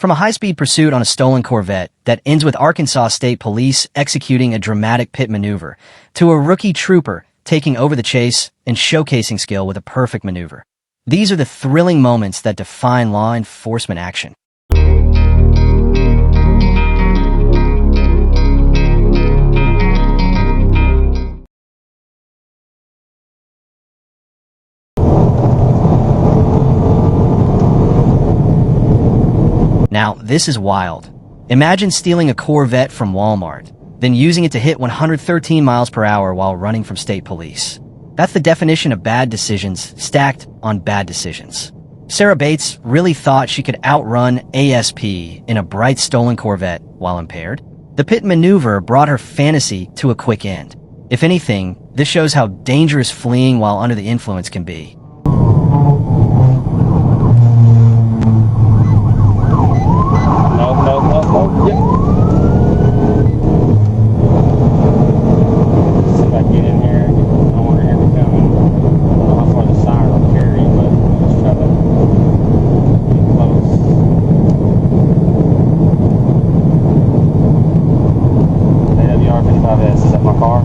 From a high-speed pursuit on a stolen Corvette that ends with Arkansas State Police executing a dramatic pit maneuver, to a rookie trooper taking over the chase and showcasing skill with a perfect maneuver. These are the thrilling moments that define law enforcement action. Now, this is wild. Imagine stealing a Corvette from Walmart, then using it to hit 113 miles per hour while running from state police. That's the definition of bad decisions stacked on bad decisions. Sarah Bates really thought she could outrun ASP in a bright stolen Corvette while impaired. The pit maneuver brought her fantasy to a quick end. If anything, this shows how dangerous fleeing while under the influence can be. Is that my car?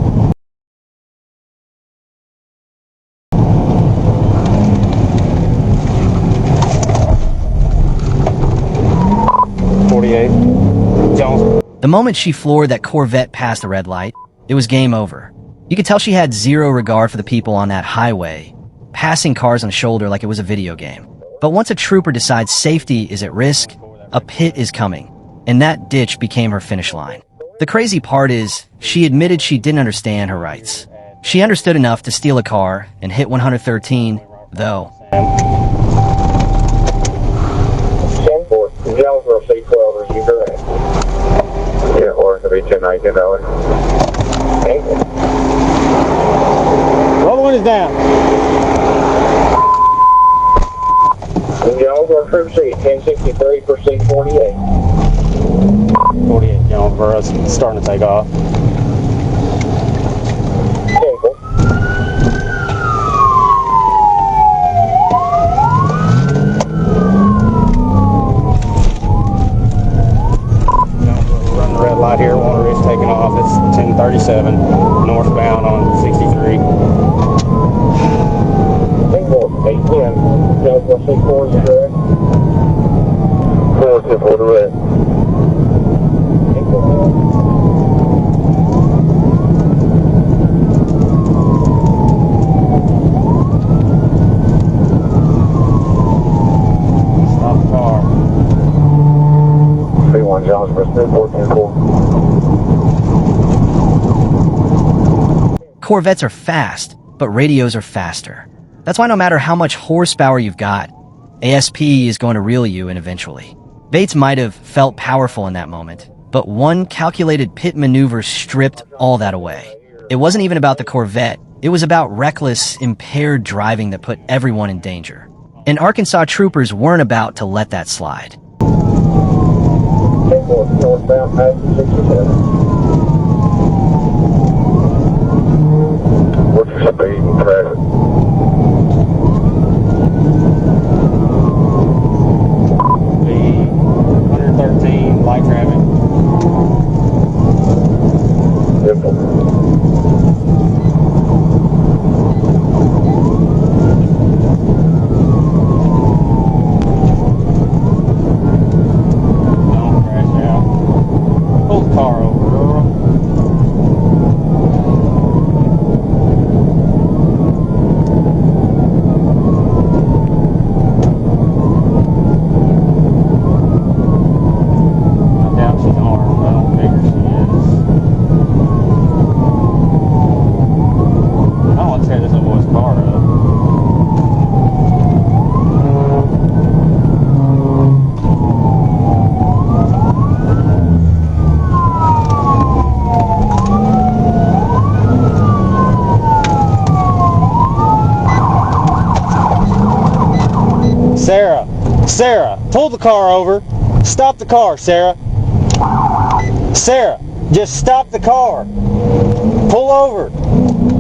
The moment she floored that Corvette past the red light, it was game over. You could tell she had zero regard for the people on that highway, passing cars on the shoulder like it was a video game. But once a trooper decides safety is at risk, a pit is coming, and that ditch became her finish line. The crazy part is, she admitted she didn't understand her rights. She understood enough to steal a car and hit 113, though. 10-4, Jonesboro C12, is you correct? Yeah, or it could be $10-19. Thank you. The other one is down. Jonesboro Troop C, 1063 for C48. 48, for us starting to take off. Simple. Running the red light here, one is taking off. It's 1037 northbound on 63. Simple, 810. Jonesboro C4, is you correct? 4 to red. Stop the car. C1 Jonesboro, 14-4. Corvettes are fast, but radios are faster. That's why no matter how much horsepower you've got, ASP is going to reel you in eventually. Bates might have felt powerful in that moment, but one calculated pit maneuver stripped all that away. It wasn't even about the Corvette. It was about reckless, impaired driving that put everyone in danger. And Arkansas troopers weren't about to let that slide. 10-4, northbound, past 67. What's your speed and traffic? Light traffic. Simple. Don't crash out. Pull the car over, girl. Sarah, pull the car over. Stop the car, Sarah. Sarah, just stop the car. Pull over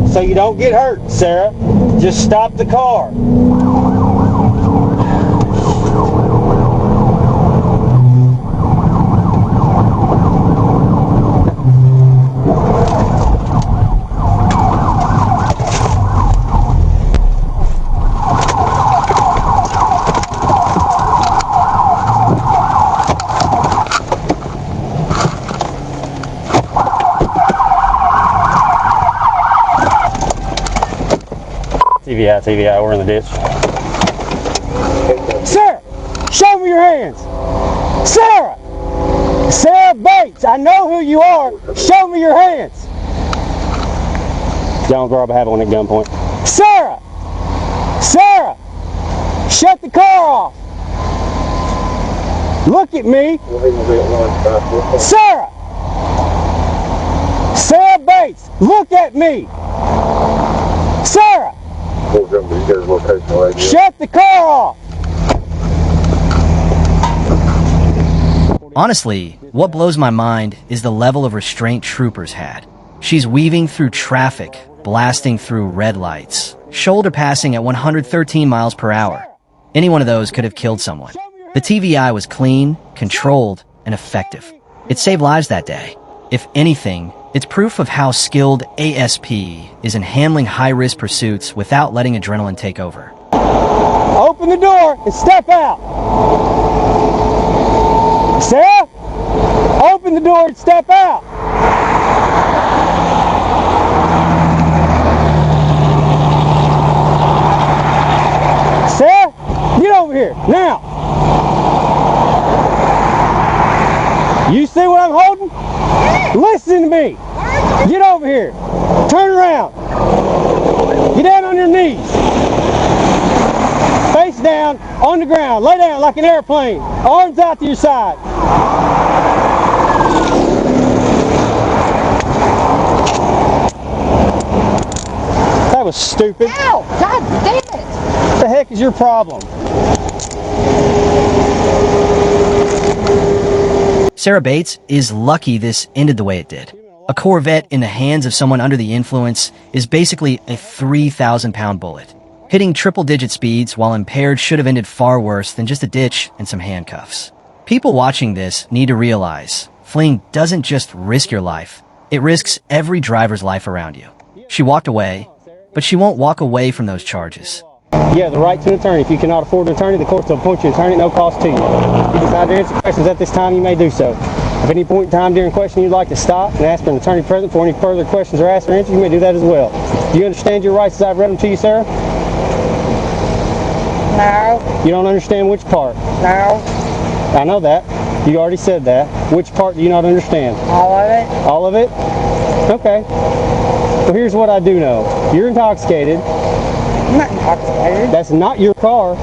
so you don't get hurt, Sarah. Just stop the car. TVI, we're in the ditch. Sarah, show me your hands. Sarah! Sarah Bates, I know who you are. Show me your hands. Jonesboro, I have one at gunpoint. Sarah! Sarah! Shut the car off. Look at me. Sarah! Sarah Bates, look at me. Sarah! Shut the car off. Honestly, what blows my mind is the level of restraint troopers had. She's weaving through traffic, blasting through red lights, shoulder passing at 113 miles per hour. Any one of those could have killed someone. The TVI was clean, controlled, and effective. It saved lives that day. If anything, it's proof of how skilled ASP is in handling high-risk pursuits without letting adrenaline take over. Open the door and step out. Sarah, open the door and step out. Sarah, get over here, now. You see what I'm holding? Listen to me. Get over here. Turn around. Get down on your knees. Face down on the ground. Lay down like an airplane. Arms out to your side. That was stupid. Ow! God damn it! What the heck is your problem? Sarah Bates is lucky this ended the way it did. A Corvette in the hands of someone under the influence is basically a 3,000-pound bullet. Hitting triple-digit speeds while impaired should have ended far worse than just a ditch and some handcuffs. People watching this need to realize fleeing doesn't just risk your life, it risks every driver's life around you. She walked away, but she won't walk away from those charges. You have the right to an attorney. If you cannot afford an attorney, the court will appoint you an attorney at no cost to you. If you decide to answer questions at this time, you may do so. If at any point in time during question you'd like to stop and ask for an attorney present for any further questions or ask or answers, you may do that as well. Do you understand your rights as I've read them to you, Sarah? No. You don't understand which part? No. I know that. You already said that. Which part do you not understand? All of it? All of it? Okay. Well, here's what I do know. You're intoxicated. I'm not intoxicated. That's not your car.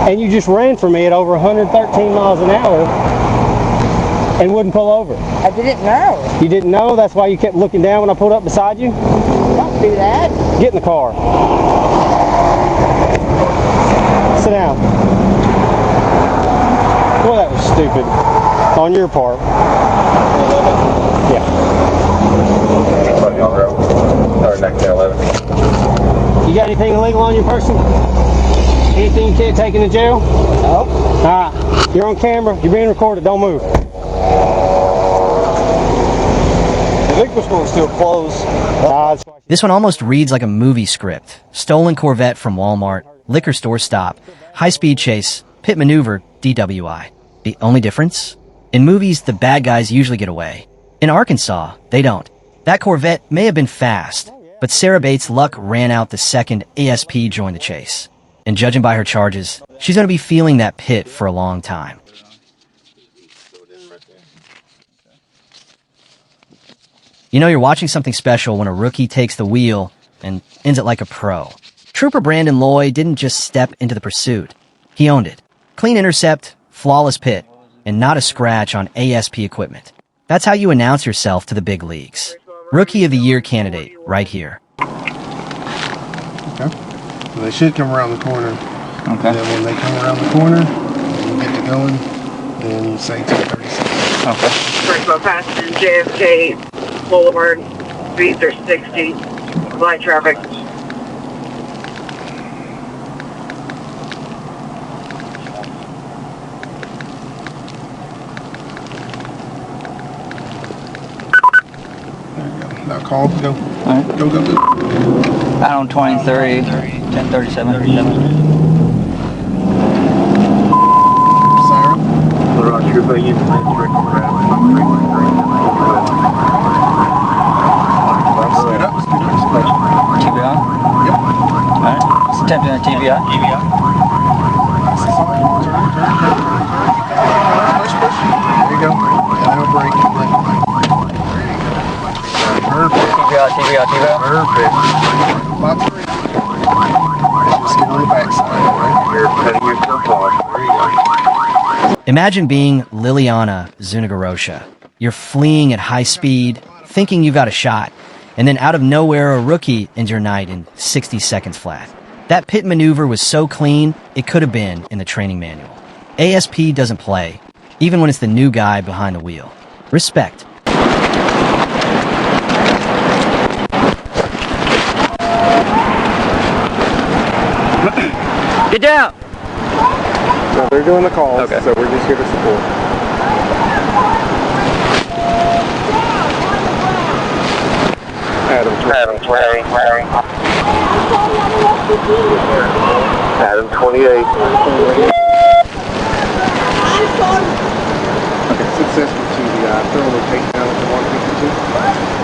And you just ran from me at over 113 miles an hour and wouldn't pull over. I didn't know. You didn't know? That's why you kept looking down when I pulled up beside you? Don't do that. Get in the car. Sit down. Well, that was stupid. On your part. Yeah. You got anything illegal on your person? Anything you can't take into jail? No. Alright. You're on camera. You're being recorded. Don't move. The liquor store's still closed. This one almost reads like a movie script. Stolen Corvette from Walmart, liquor store stop, high-speed chase, pit maneuver, DWI. The only difference? In movies, the bad guys usually get away. In Arkansas, they don't. That Corvette may have been fast, but Sarah Bates' luck ran out the second ASP joined the chase. And judging by her charges, she's going to be feeling that pit for a long time. You know you're watching something special when a rookie takes the wheel and ends it like a pro. Trooper Brandon Loy didn't just step into the pursuit. He owned it. Clean intercept, flawless pit, and not a scratch on ASP equipment. That's how you announce yourself to the big leagues. Rookie of the Year candidate, right here. Okay. So they should come around the corner. Okay. And then when they come around the corner, you get to going, then you say 236. Okay. First of all, passing JFK Boulevard, speeds are 60, light traffic. Now call, go. Alright. Go. Out on 2030, 1037. Sarah? Keep it on. TBI. There you go. Now brake. Perfect. TBI. Perfect. About 3. Just get on the backside, right? You're setting yourself off. There you go. Imagine being Liliana Zunigarosha. You're fleeing at high speed, thinking you've got a shot, and then out of nowhere a rookie ends your night in 60 seconds flat. That pit maneuver was so clean, it could have been in the training manual. ASP doesn't play, even when it's the new guy behind the wheel. Respect. Get down! So they're doing the calls, Okay. so we're just here to support. Adam 28. Okay, successful TBI. Thoroughly takedown at the 152.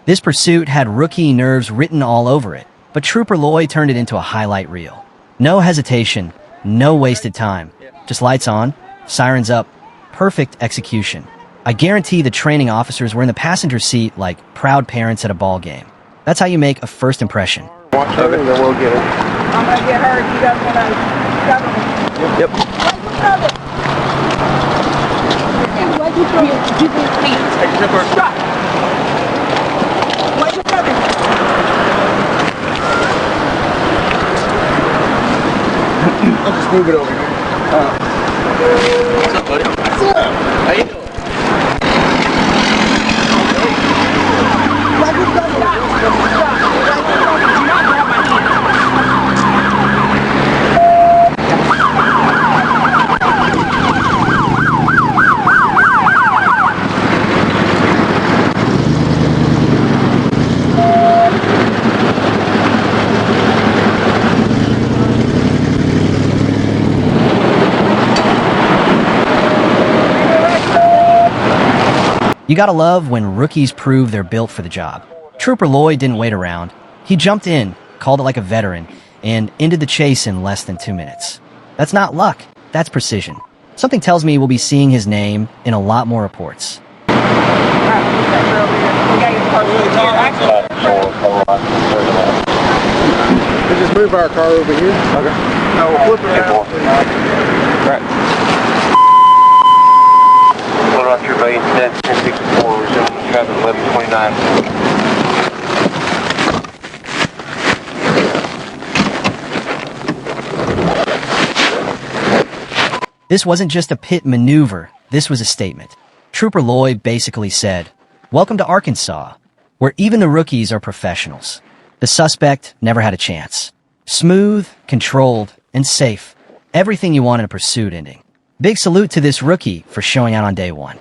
This pursuit had rookie nerves written all over it, but Trooper Loy turned it into a highlight reel. No hesitation, no wasted time. Just lights on, sirens up, perfect execution. I guarantee the training officers were in the passenger seat like proud parents at a ball game. That's how you make a first impression. Watch her and then we'll get it. I'm gonna get hurt. You guys wanna Yep. Why'd you throw your stupid pants? Stop! Why'd you throw them? I'll just move it over here. What's up, buddy? What's up? How you doing? Why'd you throw them? Stop! Do not grab my hand. You gotta love when rookies prove they're built for the job. Trooper Loy didn't wait around. He jumped in, called it like a veteran, and ended the chase in less than 2 minutes. That's not luck, that's precision. Something tells me we'll be seeing his name in a lot more reports. We just move our car over here. Okay. No, we'll flip it around. Right. Load off your base, 1064, resuming traffic 1129. This wasn't just a pit maneuver, this was a statement. Trooper Loy basically said, "Welcome to Arkansas, where even the rookies are professionals." The suspect never had a chance. Smooth, controlled, and safe. Everything you want in a pursuit ending. Big salute to this rookie for showing out on day one.